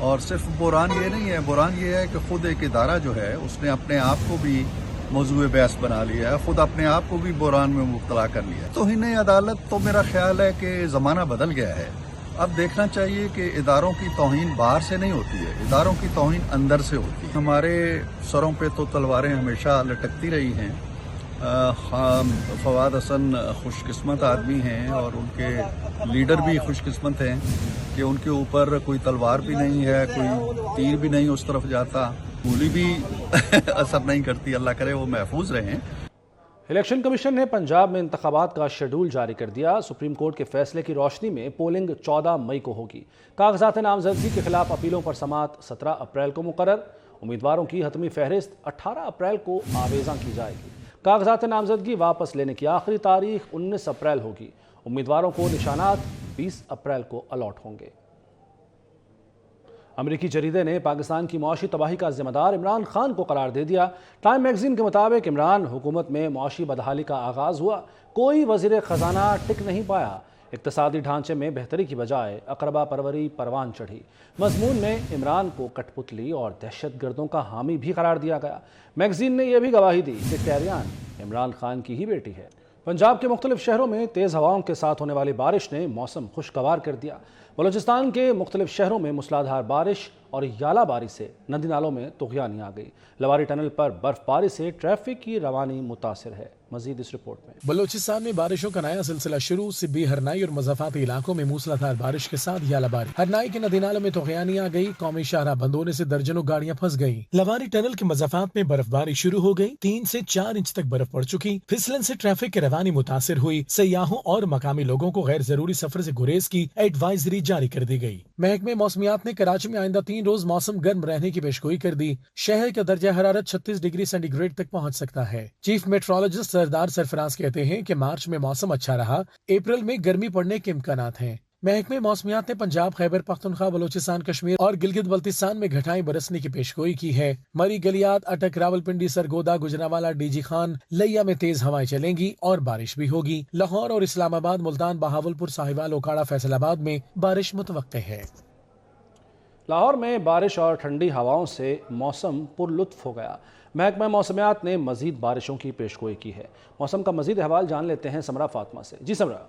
اور صرف بحران یہ نہیں ہے، بحران یہ ہے کہ خود ایک ادارہ جو ہے اس نے اپنے آپ کو بھی موضوع بحث بنا لیا ہے، خود اپنے آپ کو بھی بحران میں مبتلا کر لیا ہے۔ توہین عدالت تو میرا خیال ہے کہ زمانہ بدل گیا ہے، اب دیکھنا چاہیے کہ اداروں کی توہین باہر سے نہیں ہوتی ہے، اداروں کی توہین اندر سے ہوتی ہے۔ ہمارے سروں پہ تو تلواریں ہمیشہ لٹکتی رہی ہیں۔ فواد حسن خوش قسمت آدمی ہیں اور ان کے لیڈر بھی خوش قسمت ہیں کہ ان کے اوپر کوئی تلوار بھی نہیں ہے، کوئی تیر بھی نہیں اس طرف جاتا، گولی بھی اثر نہیں کرتی، اللہ کرے وہ محفوظ رہیں۔ الیکشن کمیشن نے پنجاب میں انتخابات کا شیڈول جاری کر دیا۔ سپریم کورٹ کے فیصلے کی روشنی میں پولنگ 14 مئی کو ہوگی۔ کاغذات نامزدگی کے خلاف اپیلوں پر سماعت 17 اپریل کو مقرر۔ امیدواروں کی حتمی فہرست 18 اپریل کو آویزاں کی جائے گی۔ کاغذات نامزدگی واپس لینے کی آخری تاریخ 19 اپریل ہوگی۔ امیدواروں کو نشانات 20 اپریل کو الاٹ ہوں گے۔ امریکی جریدے نے پاکستان کی معاشی تباہی کا ذمہ دار عمران خان کو قرار دے دیا۔ ٹائم میگزین کے مطابق عمران حکومت میں معاشی بدحالی کا آغاز ہوا، کوئی وزیر خزانہ ٹک نہیں پایا، اقتصادی ڈھانچے میں بہتری کی بجائے اقربا پروری پروان چڑھی۔ مضمون میں عمران کو کٹ پتلی اور دہشت گردوں کا حامی بھی قرار دیا گیا۔ میگزین نے یہ بھی گواہی دی کہ ٹہریان عمران خان کی ہی بیٹی ہے۔ پنجاب کے مختلف شہروں میں تیز ہواؤں کے ساتھ ہونے والی بارش نے موسم خوشگوار کر دیا۔ بلوچستان کے مختلف شہروں میں موسلادھار بارش اور یالہ باری سے ندی نالوں میں طغیانی آ گئی۔ لواری ٹنل پر برف باری سے ٹریفک کی روانی متاثر ہے۔ مزید اس رپورٹ میں۔ بلوچستان میں بارشوں کا نیا سلسلہ شروع، سبی، ہرنائی اور مضافاتی علاقوں میں موسلادھار بارش کے ساتھ یالہ باری۔ ہرنائی کے ندی نالوں میں طغیانی آ گئی، قومی شاہراہ بند ہونے سے درجنوں گاڑیاں پھنس گئیں۔ لواری ٹنل کے مضافات میں برف باری شروع ہو گئی، 3 سے 4 انچ تک برف پڑ چکی۔ پھسلن سے ٹریفک کی روانی متاثر ہوئی۔ سیاحوں اور مقامی لوگوں کو غیر ضروری سفر سے گریز کی ایڈوائزری جاری کر دی گئی۔ محکمہ موسمیات نے کراچی میں آئندہ 3 روز موسم گرم رہنے کی پیشگوئی کر دی۔ شہر کا درجہ حرارت 36 ڈگری سینٹی گریڈ تک پہنچ سکتا ہے۔ چیف میٹرولوجسٹ سردار سرفراز کہتے ہیں کہ مارچ میں موسم اچھا رہا، اپریل میں گرمی پڑنے کے امکانات ہیں۔ محکمہ موسمیات نے پنجاب، خیبر پختونخوا، بلوچستان، کشمیر اور گلگت بلتستان میں گھٹائیں برسنے کی پیشگوئی کی ہے۔ مری، گلیات، اٹک، راولپنڈی، سرگودا، گجرانوالہ، ڈی جی خان، لیا میں تیز ہوائیں چلیں گی اور بارش بھی ہوگی۔ لاہور اور اسلام آباد، ملتان، بہاولپور، ساہیوال، اوکاڑہ، فیصل آباد میں بارش متوقع ہے۔ لاہور میں بارش اور ٹھنڈی ہواؤں سے موسم پر لطف ہو گیا۔ محکمہ موسمیات نے مزید بارشوں کی پیشگوئی کی ہے۔ موسم کا مزید احوال جان لیتے ہیں سمرا فاطمہ سے۔ جی سمرا۔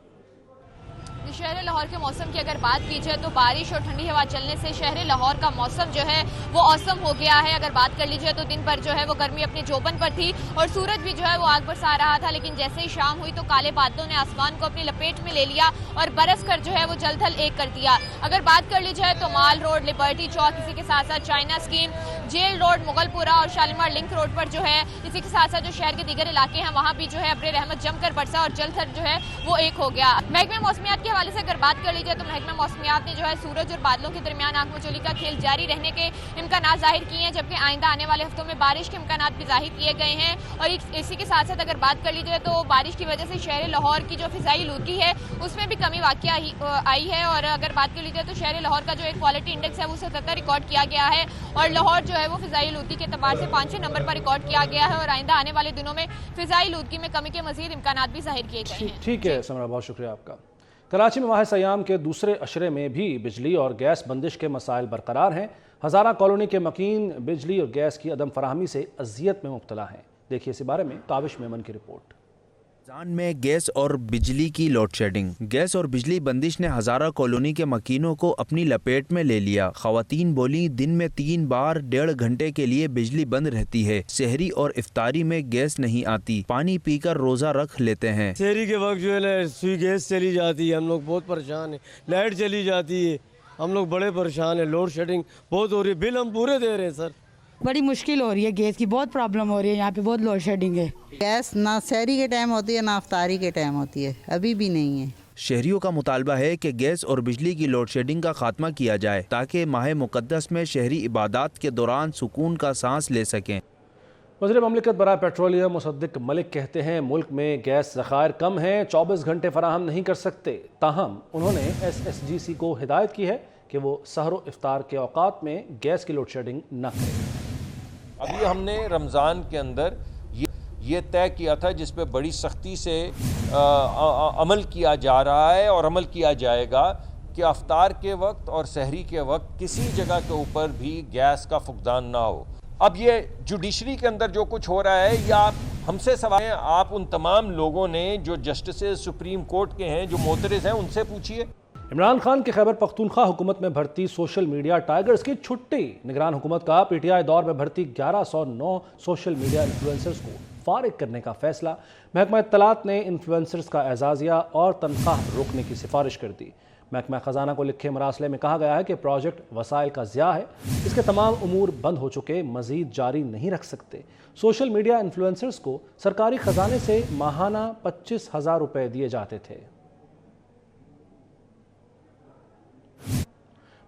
شہر لاہور کے موسم کی اگر بات کی جائے تو بارش اور ٹھنڈی ہوا چلنے سے شہر لاہور کا موسم جو ہے وہ اوسم ہو گیا ہے۔ اگر بات کر لی جائے تو دن پر جو ہے وہ گرمی اپنے جوبن پر تھی اور سورج بھی جو ہے وہ آگ برسا رہا تھا، لیکن جیسے ہی شام ہوئی تو کالے بادلوں نے آسمان کو اپنی لپیٹ میں لے لیا اور برس کر جو ہے وہ جل تھل ایک کر دیا۔ اگر بات کر لی جائے تو مال روڈ، لبرٹی چوک، اسی کے ساتھ ساتھ China Scheme, Jail Road, Mughalpura اور شالیمار لنک روڈ پر جو ہے، اسی کے ساتھ ساتھ جو شہر کے دیگر علاقے ہیں وہاں بھی جو ہے ابر رحمت جم کر برسا اور جل تھل جو ہے وہ ایک ہو گیا۔ محکمہ موسمیات کے حوالے سے اگر بات کر لی جائے تو محکمہ موسمیات نے جو ہے سورج اور بادلوں کے درمیان آنکھ مچولی کا کھیل جاری رہنے کے امکانات ظاہر کیے ہیں، جبکہ آئندہ آنے والے ہفتوں میں بارش کے امکانات بھی ظاہر کیے گئے ہیں۔ اور اسی کے ساتھ ساتھ اگر بات کر لی جائے تو بارش کی وجہ سے شہر لاہور کی جو فضائی آلودگی ہے اس میں بھی کمی واقع آئی ہے، اور اگر بات کر لی جائے تو شہر لاہور کا جو ایک کوالٹی انڈیکس ہے وہ 77 ریکارڈ کیا گیا ہے اور لاہور جو ہے وہ فضائی آلودگی کے اعتبار سے 5ویں نمبر پر ریکارڈ کیا گیا ہے، اور آئندہ آنے والے دنوں میں فضائی آلودگی میں کمی کے مزید امکانات بھی ظاہر کیے گئے ہیں۔ ٹھیک ہے سمرا، بہت شکریہ آپ کا۔ کراچی میں ماہ سیام کے دوسرے عشرے میں بھی بجلی اور گیس بندش کے مسائل برقرار ہیں۔ ہزارہ کالونی کے مکین بجلی اور گیس کی عدم فراہمی سے اذیت میں مبتلا ہیں۔ دیکھیے اسی بارے میں کاوش میمن کی رپورٹ۔ رمضان میں گیس اور بجلی کی لوڈ شیڈنگ۔ گیس اور بجلی بندش نے ہزارہ کالونی کے مکینوں کو اپنی لپیٹ میں لے لیا۔ خواتین بولی دن میں 3 بار 1.5 گھنٹے کے لیے بجلی بند رہتی ہے۔ سحری اور افطاری میں گیس نہیں آتی، پانی پی کر روزہ رکھ لیتے ہیں۔ سحری کے وقت جو ہے سوئی گیس چلی جاتی ہے، ہم لوگ بہت پریشان ہیں، لائٹ چلی جاتی ہے، ہم لوگ بڑے پریشان ہیں، لوڈ شیڈنگ بہت ہو رہی ہے، بل ہم پورے دے رہے ہیں سر۔ بڑی مشکل ہو رہی ہے، گیس کی بہت پرابلم ہو رہی ہے، یہاں پہ بہت لوڈ شیڈنگ ہے۔ گیس نہ سحری کے ٹائم ہوتی ہے نہ افطاری کے ٹائم ہوتی ہے، ابھی بھی نہیں ہے۔ شہریوں کا مطالبہ ہے کہ گیس اور بجلی کی لوڈ شیڈنگ کا خاتمہ کیا جائے تاکہ ماہ مقدس میں شہری عبادات کے دوران سکون کا سانس لے سکیں۔ وزیر مملکت برائے پیٹرولیم مصدق ملک کہتے ہیں ملک میں گیس ذخائر کم ہیں، 24 گھنٹے فراہم نہیں کر سکتے، تاہم انہوں نے SSGC کو ہدایت کی ہے کہ وہ سحر و افطار کے اوقات میں گیس کی لوڈ شیڈنگ نہ کرے۔ ابھی ہم نے رمضان کے اندر یہ طے کیا تھا جس پہ بڑی سختی سے عمل کیا جا رہا ہے اور عمل کیا جائے گا کہ افطار کے وقت اور سحری کے وقت کسی جگہ کے اوپر بھی گیس کا فقدان نہ ہو۔ اب یہ جوڈیشری کے اندر جو کچھ ہو رہا ہے، یا آپ ہم سے سوال ہیں، آپ ان تمام لوگوں نے جو جسٹسز سپریم کورٹ کے ہیں، جو معترض ہیں، ان سے پوچھیے۔ عمران خان کی خیبر پختونخوا حکومت میں بھرتی سوشل میڈیا ٹائیگرز کی چھٹی۔ نگران حکومت کا پی ٹی آئی دور میں بھرتی 1109 سوشل میڈیا انفلوئنسرز کو فارغ کرنے کا فیصلہ۔ محکمہ اطلاعات نے انفلوئنسرز کا اعزازیہ اور تنخواہ روکنے کی سفارش کر دی۔ محکمہ خزانہ کو لکھے مراسلے میں کہا گیا ہے کہ پروجیکٹ وسائل کا ضیاع ہے، اس کے تمام امور بند ہو چکے، مزید جاری نہیں رکھ سکتے۔ سوشل میڈیا انفلوئنسرز کو سرکاری خزانے سے ماہانہ 25,000 روپے دیے جاتے تھے۔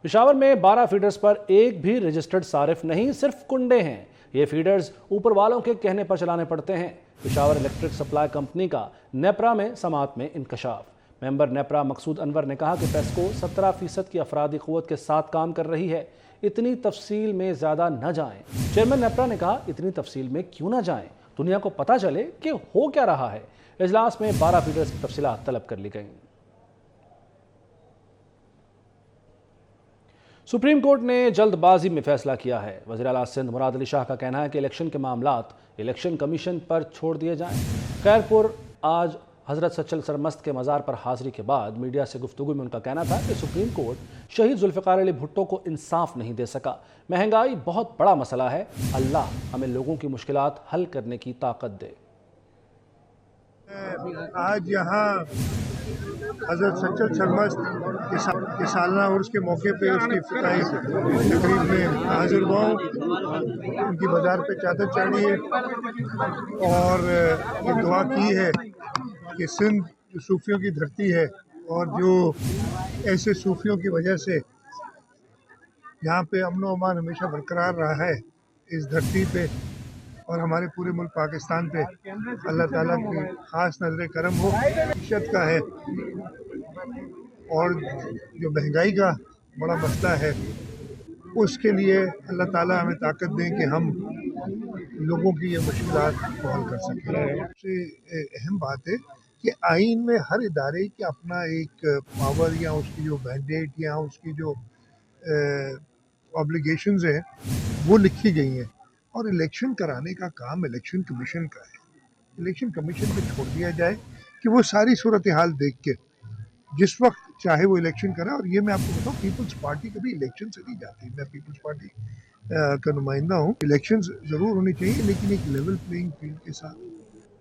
پشاور میں 12 فیڈرز پر ایک بھی رجسٹرڈ صارف نہیں، صرف کنڈے ہیں۔ یہ فیڈرز اوپر والوں کے کہنے پر چلانے پڑتے ہیں۔ پشاور الیکٹرک سپلائی کمپنی کا نیپرا میں سماعت میں انکشاف۔ ممبر نیپرا مقصود انور نے کہا کہ پیسکو 17% کی افرادی قوت کے ساتھ کام کر رہی ہے، اتنی تفصیل میں زیادہ نہ جائیں۔ چیئرمین نیپرا نے کہا اتنی تفصیل میں کیوں نہ جائیں، دنیا کو پتہ چلے کہ ہو کیا رہا ہے۔ اجلاس میں 12 فیڈرز کی تفصیلات طلب کر لی گئیں۔ سپریم کورٹ نے جلد بازی میں فیصلہ کیا ہے۔ وزیر اعلیٰ سندھ مراد علی شاہ کا کہنا ہے کہ الیکشن کے معاملات الیکشن کمیشن پر چھوڑ دیے جائیں۔ خیرپور آج حضرت سچل سرمست کے مزار پر حاضری کے بعد میڈیا سے گفتگو میں ان کا کہنا تھا کہ سپریم کورٹ شہید ذوالفقار علی بھٹو کو انصاف نہیں دے سکا۔ مہنگائی بہت بڑا مسئلہ ہے، اللہ ہمیں لوگوں کی مشکلات حل کرنے کی طاقت دے۔ آج یہاں حضرت سچل سرمست کے سالانہ عرس کے موقع پہ اس کی افتتاحی تقریب میں حاضر ہوا ہوں۔ ان کی مزار پہ چادر چڑھی ہے اور یہ دعا کی ہے کہ سندھ جو صوفیوں کی دھرتی ہے اور جو ایسے صوفیوں کی وجہ سے یہاں پہ امن و امان ہمیشہ برقرار رہا ہے، اس دھرتی پہ اور ہمارے پورے ملک پاکستان پہ اللہ تعالیٰ کی خاص نظر کرم ہو۔ معیشت کا ہے اور جو مہنگائی کا بڑا مسئلہ ہے، اس کے لیے اللہ تعالیٰ ہمیں طاقت دیں کہ ہم لوگوں کی یہ مشکلات کو حل کر سکیں۔ سب سے اہم بات ہے کہ آئین میں ہر ادارے کا اپنا ایک پاور یا اس کی جو مینڈیٹ یا اس کی جو آبلیگیشنز ہیں وہ لکھی گئی ہیں، اور الیکشن کرانے کا کام الیکشن کمیشن کا ہے۔ الیکشن کمیشن پہ چھوڑ دیا جائے کہ وہ ساری صورتحال دیکھ کے جس وقت چاہے وہ الیکشن کرے۔ اور یہ میں آپ کو بتاؤں، پیپلز پارٹی کبھی الیکشن سے نہیں جاتی، میں پیپلز پارٹی کا نمائندہ ہوں۔ الیکشنز ضرور ہونی چاہیے لیکن ایک لیول پلینگ فیلڈ کے ساتھ۔